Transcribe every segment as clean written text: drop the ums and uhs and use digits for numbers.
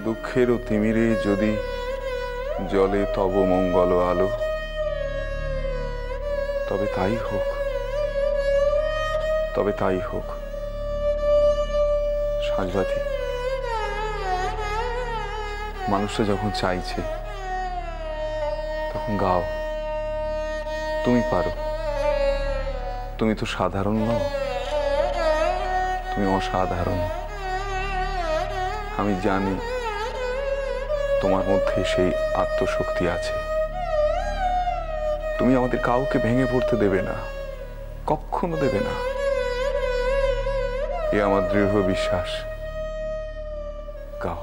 দুঃখেরও তিমিরে যদি জলে তব মঙ্গল আলো, তবে তাই হোক, তবে তাই হোক। সাজবাতি, মানুষটা যখন চাইছে তখন গাও। তুমি পারো, তুমি তো সাধারণ নও, তুমি অসাধারণ। আমি জানি তোমার মধ্যে সেই আত্মশক্তি আছে। তুমি আমাদের কাউকে ভেঙে পড়তে দেবে না, কখনো দেবে না, এ আমার দৃঢ় বিশ্বাস। গাও।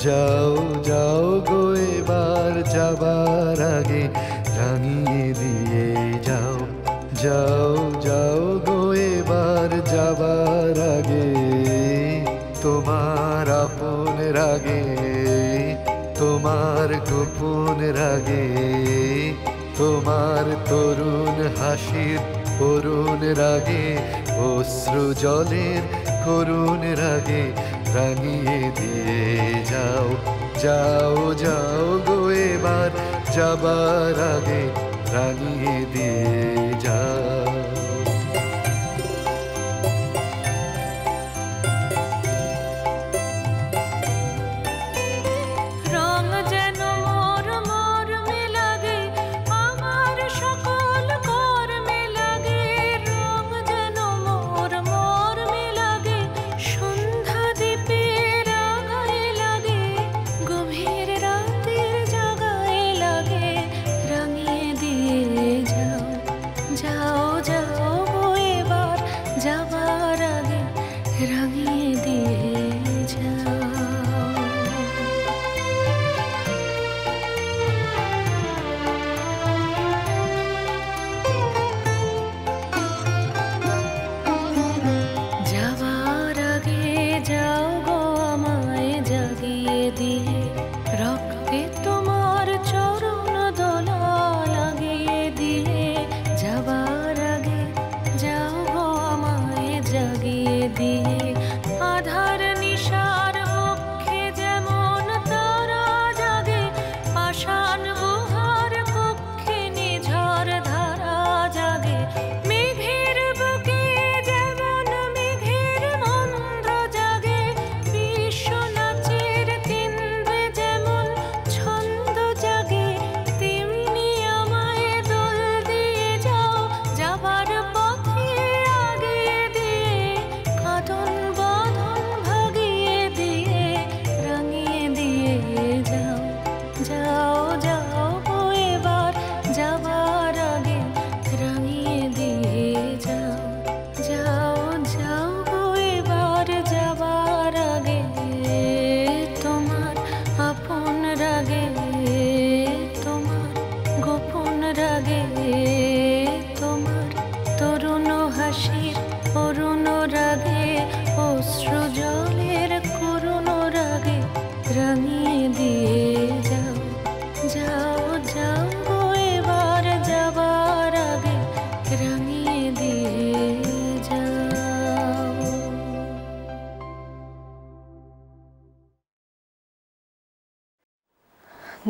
যাও যাও গো এবার যাবার আগে রাঙিয়ে দিয়ে যাও, যাও যাও গো এবার যাবার আগে। তোমার আপন রাগে, তোমার গোপন রাগে, তোমার তরুণ হাসির করুণ রাগে, অশ্রু জলের করুণ রাগে রাঙিয়ে দিয়ে যাও, যাও যাও গো এবার যাবার আগে রাঙিয়ে দিয়ে যাও।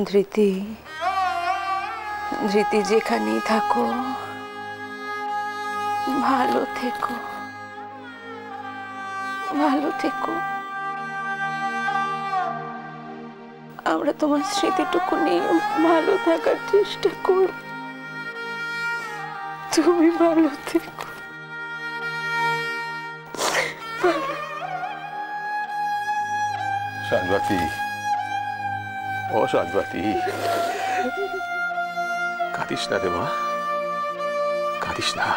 ধৃতি, ধৃতি যেখানেই থাকো ভালো থেকো, ভালো থেকো। আমরা তোমার স্মৃতিটুকু নিয়ে ভালো থাকার চেষ্টা করব। তুমি ভালো থেকো। সাজবাতি, ও সাজবাতি, কাঁদিস না রে মা, কাঁদিস না।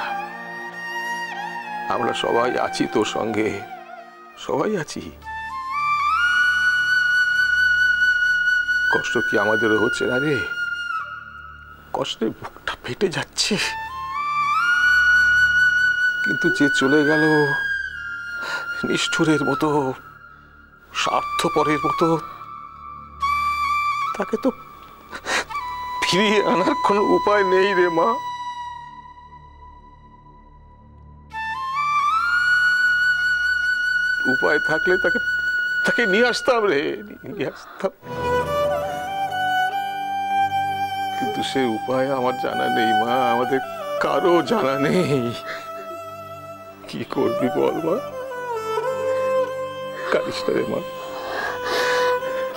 আমরা সবাই আছি তোর সঙ্গে, সবাই আছি। কষ্ট কি আমাদেরও হচ্ছে না রে? কষ্টে বুকটা ফেটে যাচ্ছে। কিন্তু যে চলে গেল নিষ্ঠুরের মতো, স্বার্থপরের মতো, তাকে তো ফিরিয়ে আনার কোনো উপায় নেই রে মা। উপায় থাকলে তাকে তাকে নিয়ে আসতাম রে, নিয়ে আসতাম। কিন্তু সে উপায় আমার জানা নেই মা, আমাদের কারো জানা নেই। কি করবি বল মা? কারিস না রে মা।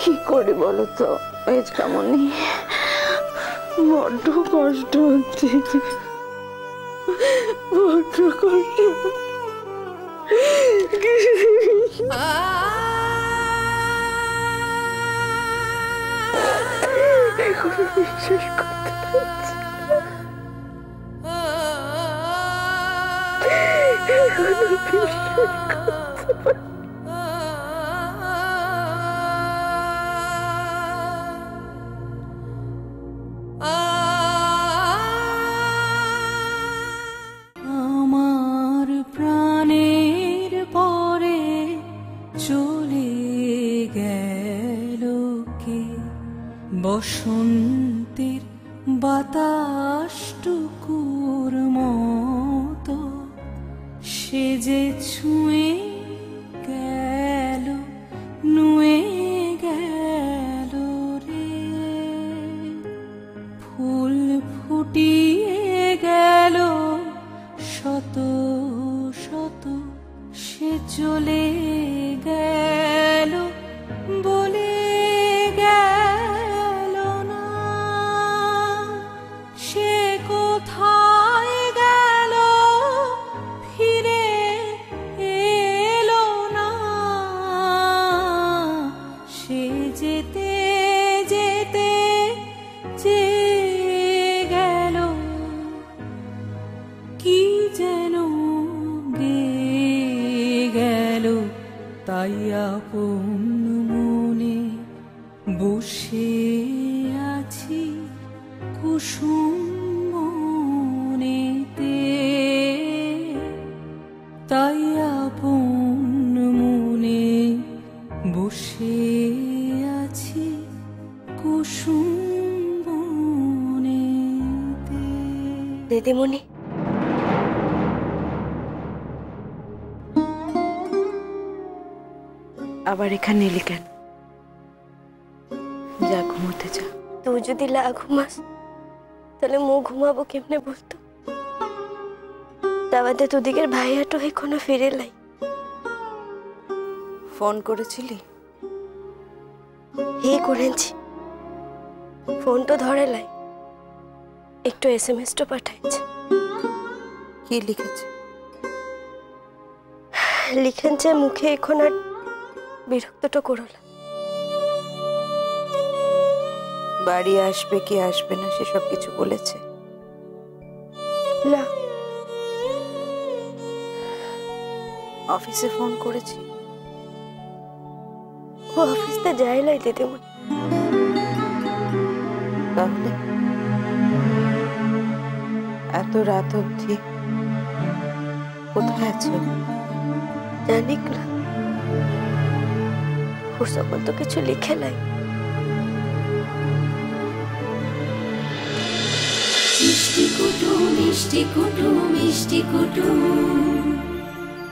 কি করি বলো তো কেমনই বড্ড কষ্ট হচ্ছে, বড্ড কষ্ট। বিশ্বাস করতে পারছি না, এখনো বিশ্বাস করতে পারছি। আমার প্রাণের পরে চলে গেল কে, বসন্তের বাতাসটুকুর মতো সে যে ছুঁয়ে গেল, নুয়ে গেল রে। ফুল ফুটিয়ে গেল শত শত, সে চলে গেল বলে গেল না। সে কোথায় গেল ফিরে এলো না। সে যেতে যেতে চেয়ে গেল কি যেন গেয়ে গেল। তাই আপন মনে বসে আছি কুসুম মনেতে। তাই আপন মনে বসে আছি কুসুম মনেতে। দিদিমণি, আবার এখানে এলি কেন? যা ঘুমোতে যা। তুই যদি না ঘুমাস তাহলে মু ঘুমাবো কেমনে বলতো? তা বাদে তোদিকের ভাইয়াটো এখনো ফিরে লাই। ফোন করেছিলি? হে করেছি, ফোন তো ধরে লাই, একটু SMS তো পাঠাইছে। কি লিখেছে? লিখেছে মুখে এখন আর বিরক্তটা করো না। বাড়ি আসবে কি আসবে না সেসব কিছু বলেছে? না। অফিসে ফোন করেছি? ও অফিসে যায় লাই দিদিমণি। তাহলে এত রাত অবধি কোথায় আছে? জানি না, ওর সকল তো কিছু লিখে লাই। মিষ্টি কুটু মিষ্টি কুটু মিষ্টি কুটু।